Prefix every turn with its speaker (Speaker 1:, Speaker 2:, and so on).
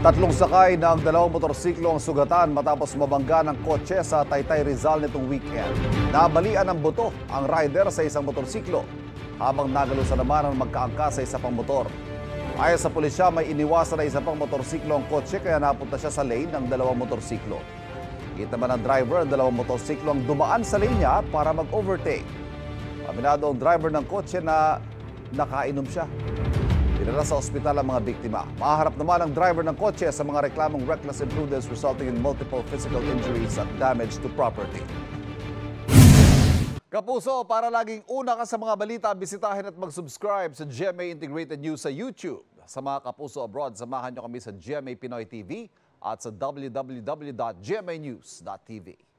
Speaker 1: Tatlong sakay ng dalawang motorsiklo ang sugatan matapos mabangga ng kotse sa Taytay, Rizal nitong weekend. Nabalian ng buto ang rider sa isang motorsiklo habang nagalusan naman ang magkaangka sa isa pang motor. Ayon sa pulisya, may iniwasan na isa pang motorsiklo ang kotse kaya napunta siya sa lane ng dalawang motorsiklo. Kita naman ng driver ang dalawang motorsiklo ang dumaan sa lane niya para mag-overtake. Aminado ang driver ng kotse na nakainom siya. Dinala sa ospital ang mga biktima. Maharap naman ang driver ng kotse sa mga reklamong reckless imprudence resulting in multiple physical injuries at damage to property. Kapuso, para laging una ka sa mga balita, bisitahin at mag-subscribe sa GMA Integrated News sa YouTube. Sa mga kapuso abroad, samahan nyo kami sa GMA Pinoy TV at sa www.gmanews.tv.